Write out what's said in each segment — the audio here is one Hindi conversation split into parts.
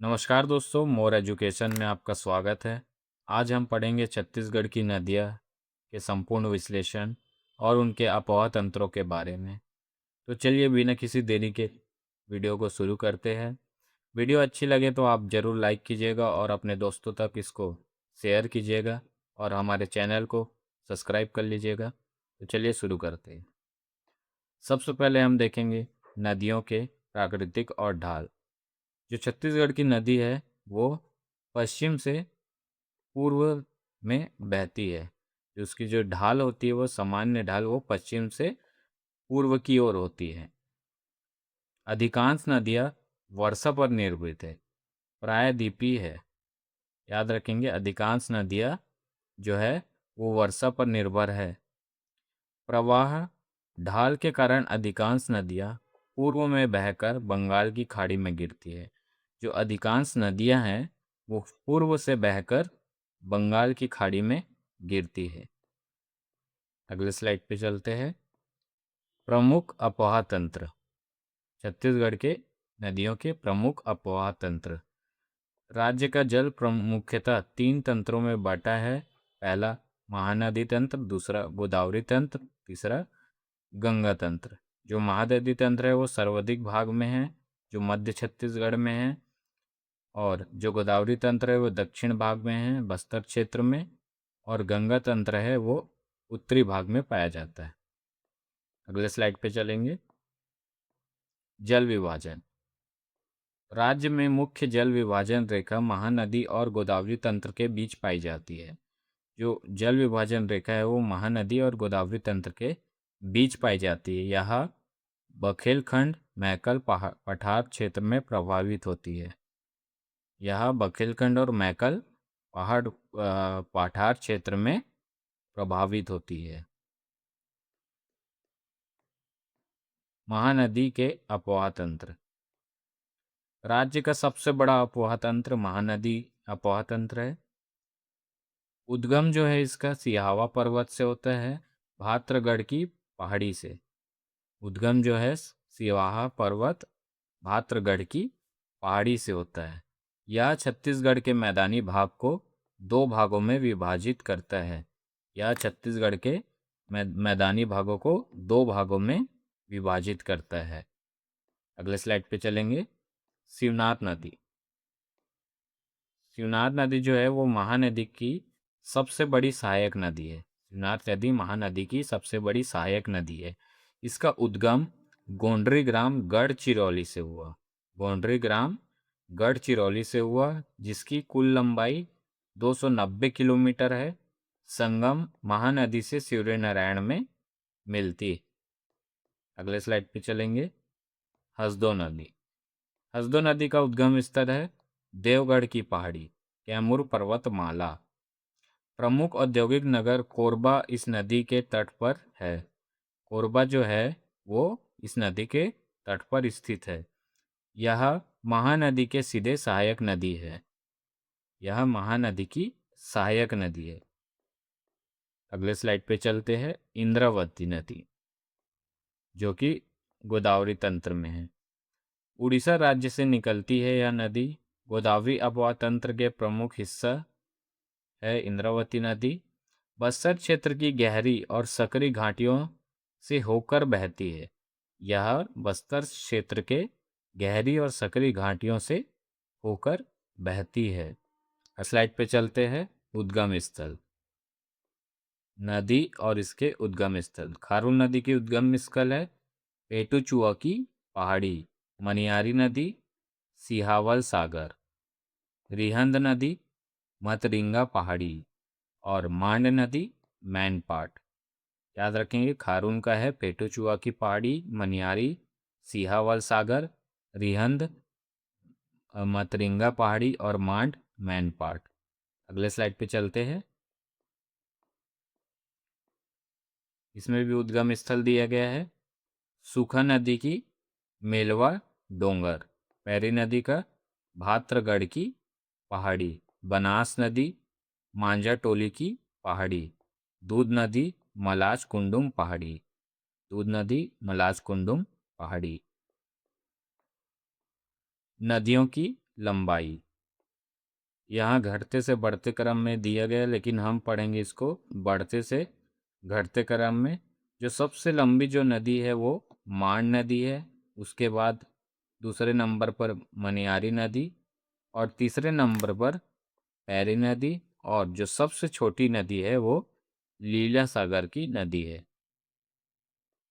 नमस्कार दोस्तों, मोर एजुकेशन में आपका स्वागत है। आज हम पढ़ेंगे छत्तीसगढ़ की नदियाँ के संपूर्ण विश्लेषण और उनके आबोहवा तंत्रों के बारे में। तो चलिए बिना किसी देरी के वीडियो को शुरू करते हैं। वीडियो अच्छी लगे तो आप ज़रूर लाइक कीजिएगा और अपने दोस्तों तक इसको शेयर कीजिएगा और हमारे चैनल को सब्सक्राइब कर लीजिएगा। तो चलिए शुरू करते हैं। सबसे पहले हम देखेंगे नदियों के प्राकृतिक और ढाल। जो छत्तीसगढ़ की नदी है वो पश्चिम से पूर्व में बहती है। उसकी जो ढाल होती है वो सामान्य ढाल वो पश्चिम से पूर्व की ओर होती है। अधिकांश नदियाँ वर्षा पर निर्भरित है, प्रायद्वीपीय है। याद रखेंगे, अधिकांश नदियाँ जो है वो वर्षा पर निर्भर है। प्रवाह ढाल के कारण अधिकांश नदियाँ पूर्व में बहकर बंगाल की खाड़ी में गिरती है। जो अधिकांश नदियाँ हैं वो पूर्व से बहकर बंगाल की खाड़ी में गिरती है। अगले स्लाइड पे चलते हैं। प्रमुख अपवाह तंत्र। छत्तीसगढ़ के नदियों के प्रमुख अपवाह तंत्र। राज्य का जल मुख्यतः 3 तंत्रों में बांटा है। पहला महानदी तंत्र, दूसरा गोदावरी तंत्र, तीसरा गंगा तंत्र। जो महानदी तंत्र है वो सर्वाधिक भाग में है, जो मध्य छत्तीसगढ़ में है। और जो गोदावरी तंत्र है वो दक्षिण भाग में है, बस्तर क्षेत्र में। और गंगा तंत्र है वो उत्तरी भाग में पाया जाता है। अगले स्लाइड पे चलेंगे। जल विभाजन। राज्य में मुख्य जल विभाजन रेखा महानदी और गोदावरी तंत्र के बीच पाई जाती है। जो जल विभाजन रेखा है वो महानदी और गोदावरी तंत्र के बीच पाई जाती है। यह बघेलखंड मैकल पठार क्षेत्र में प्रभावित होती है। यह बघेलखंड और मैकल पठार क्षेत्र में प्रभावित होती है। महानदी के अपवाह तंत्र। राज्य का सबसे बड़ा अपवाह तंत्र महानदी अपवाह तंत्र है। उद्गम जो है इसका सिहावा पर्वत से होता है, भाद्रगढ़ की पहाड़ी से। उद्गम जो है सिहावा पर्वत भाद्रगढ़ की पहाड़ी से होता है। यह छत्तीसगढ़ के मैदानी भाग को 2 भागों में विभाजित करता है। यह छत्तीसगढ़ के मैदानी भागों को 2 भागों में विभाजित करता है। अगले स्लाइड पे चलेंगे। शिवनाथ नदी। शिवनाथ नदी जो है वो महानदी की सबसे बड़ी सहायक नदी है। शिवनाथ नदी महानदी की सबसे बड़ी सहायक नदी है। इसका उद्गम गोंडरी ग्राम गढ़चिरौली से हुआ। गोंडरी ग्राम गढ़चिरौली से हुआ, जिसकी कुल लंबाई 290 किलोमीटर है। संगम महानदी से सूर्यनारायण में मिलती। अगले स्लाइड पे चलेंगे। हसदो नदी। हसदो नदी का उद्गम स्थल है देवगढ़ की पहाड़ी, कैमूर पर्वतमाला। प्रमुख औद्योगिक नगर कोरबा इस नदी के तट पर है। कोरबा जो है वो इस नदी के तट पर स्थित है। यह महानदी के सीधे सहायक नदी है। यह महानदी की सहायक नदी है। अगले स्लाइड पे चलते हैं। इंद्रावती नदी जो कि गोदावरी तंत्र में है। उड़ीसा राज्य से निकलती है यह नदी। गोदावरी अपवाह तंत्र के प्रमुख हिस्सा है इंद्रावती नदी। बस्तर क्षेत्र की गहरी और सकरी घाटियों से होकर बहती है। यह बस्तर क्षेत्र के गहरी और सकरी घाटियों से होकर बहती है। स्लाइड पे चलते हैं। उद्गम स्थल। नदी और इसके उद्गम स्थल। खारून नदी की उद्गम स्थल है पेटुचुआ की पहाड़ी, मनियारी नदी, सिहावल सागर। रिहंद नदी मतरिंगा पहाड़ी और मांड नदी मैनपाट। याद रखेंगे, खारून का है पेटुचुआ की पहाड़ी, मनियारी, सिहावल सागर, रिहंद, मतरिंगा पहाड़ी और मांड मैनपाट। अगले स्लाइड पे चलते हैं। इसमें भी उद्गम स्थल दिया गया है। सूखा नदी की मेलवा डोंगर, पैरी नदी का भाद्रगढ़ की पहाड़ी, बनास नदी मांझा टोली की पहाड़ी, दूध नदी मलाज कुंडुम पहाड़ी। दूध नदी मलाज कुंडुम पहाड़ी। नदियों की लंबाई। यहाँ घटते से बढ़ते क्रम में दिया गया, लेकिन हम पढ़ेंगे इसको बढ़ते से घटते क्रम में। जो सबसे लंबी जो नदी है वो मांड नदी है, उसके बाद दूसरे नंबर पर मनियारी नदी, और तीसरे नंबर पर पैरी नदी, और जो सबसे छोटी नदी है वो लीला सागर की नदी है।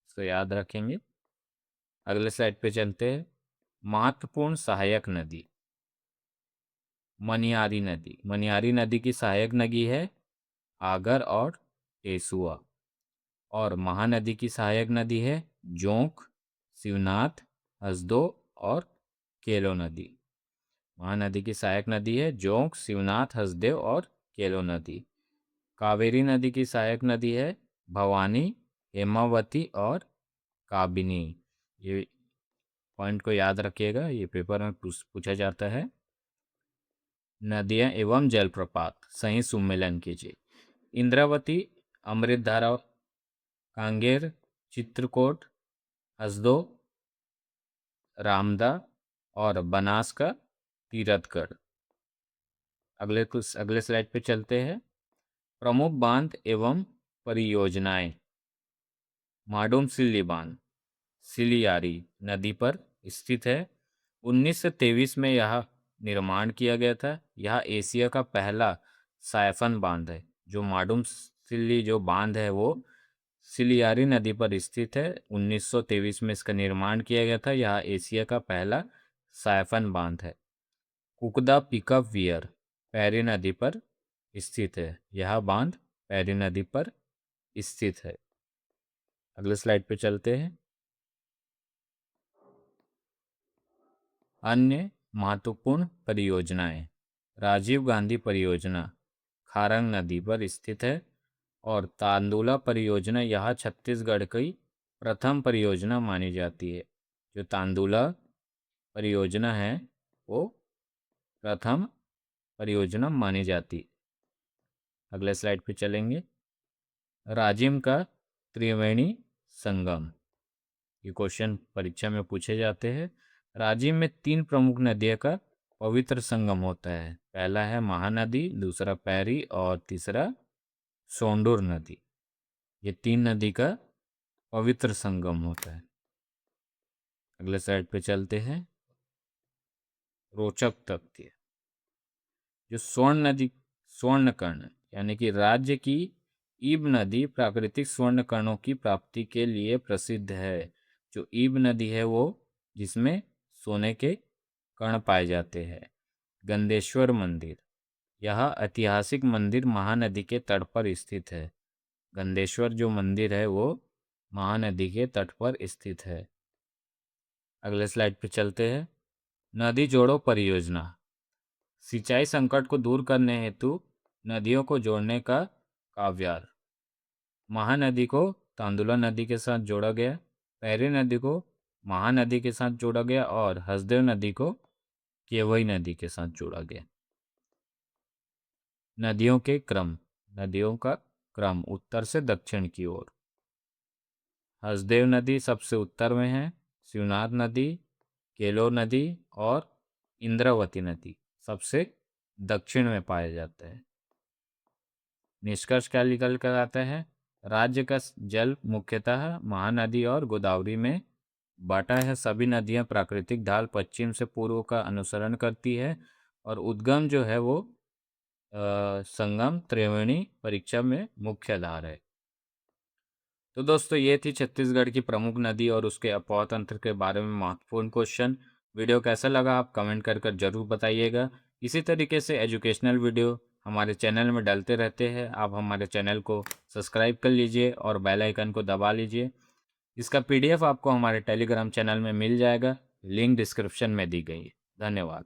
इसको याद रखेंगे। अगले स्लाइड पे चलते हैं। महत्वपूर्ण सहायक नदी। मनियारी नदी। मनियारी नदी की सहायक नदी है आगर और टेसुआ। और महानदी की सहायक नदी है जोंक, शिवनाथ, हसदो और केलो नदी। महानदी की सहायक नदी है जोंक, शिवनाथ, हसदेव और केलो नदी। कावेरी नदी की सहायक नदी है भवानी, हेमावती और काबिनी। ये पॉइंट को याद रखिएगा, ये पेपर में पूछा जाता है। नदियां एवं जलप्रपात सही सम्मेलन कीजिए। इंद्रावती, अमृतधारा, कांगेर, चित्रकूट, हसदो, रामदा और बनास का तीरथगढ़। अगले स्लाइड पे चलते हैं। प्रमुख बांध एवं परियोजनाएं। माडूम सिल्ली बांध सिलियारी नदी पर स्थित है। 1923 में यह निर्माण किया गया था। यह एशिया का पहला साइफन बांध है। जो माडूम सिल्ली जो बांध है वो सिलियारी नदी पर स्थित है। 1923 में इसका निर्माण किया गया था। यह एशिया का पहला साइफन बांध है। कुकदा पिकअप वियर पैरी नदी पर स्थित है। यह बांध पैरी नदी पर स्थित है। अगले स्लाइड पे चलते हैं। अन्य महत्वपूर्ण परियोजनाएं। राजीव गांधी परियोजना खारंग नदी पर स्थित है। और तांदुला परियोजना यह छत्तीसगढ़ की प्रथम परियोजना मानी जाती है। जो तांदुला परियोजना है वो प्रथम परियोजना मानी जाती है। अगले स्लाइड पे चलेंगे। राजिम का त्रिवेणी संगम। ये क्वेश्चन परीक्षा में पूछे जाते हैं। राजिम में 3 प्रमुख नदियों का पवित्र संगम होता है। पहला है महानदी, दूसरा पैरी और तीसरा सोंडूर नदी। ये 3 नदी का पवित्र संगम होता है। अगले स्लाइड पे चलते हैं। रोचक तथ्य। जो स्वर्ण कर्ण यानी कि राज्य की ईब नदी प्राकृतिक स्वर्ण कणों की प्राप्ति के लिए प्रसिद्ध है। जो ईब नदी है वो जिसमें सोने के कण पाए जाते हैं। गंदेश्वर मंदिर। यह ऐतिहासिक मंदिर महानदी के तट पर स्थित है। गंदेश्वर जो मंदिर है वो महानदी के तट पर स्थित है। अगले स्लाइड पे चलते हैं। नदी जोड़ो परियोजना। सिंचाई संकट को दूर करने हेतु नदियों को जोड़ने का काव्यार। महानदी को तांदुला नदी के साथ जोड़ा गया, पैरी नदी को महानदी के साथ जोड़ा गया और हसदेव नदी को केवई नदी के साथ जोड़ा गया। नदियों के क्रम। नदियों का क्रम उत्तर से दक्षिण की ओर। हसदेव नदी सबसे उत्तर में है। शिवनाथ नदी, केलो नदी और इंद्रावती नदी सबसे दक्षिण में पाए जाते हैं। निष्कर्ष क्या निकल कर आता है? राज्य का जल मुख्यतः महानदी और गोदावरी में बांटा है। सभी नदियां प्राकृतिक ढाल पश्चिम से पूर्व का अनुसरण करती है और उद्गम जो है वो संगम त्रिवेणी परीक्षा में मुख्य धार है। तो दोस्तों ये थी छत्तीसगढ़ की प्रमुख नदी और उसके अपवाह तंत्र के बारे में महत्वपूर्ण क्वेश्चन। वीडियो कैसा लगा आप कमेंट कर जरूर बताइएगा। इसी तरीके से एजुकेशनल वीडियो हमारे चैनल में डालते रहते हैं। आप हमारे चैनल को सब्सक्राइब कर लीजिए और बेल आइकन को दबा लीजिए। इसका PDF आपको हमारे टेलीग्राम चैनल में मिल जाएगा। लिंक डिस्क्रिप्शन में दी गई है। धन्यवाद।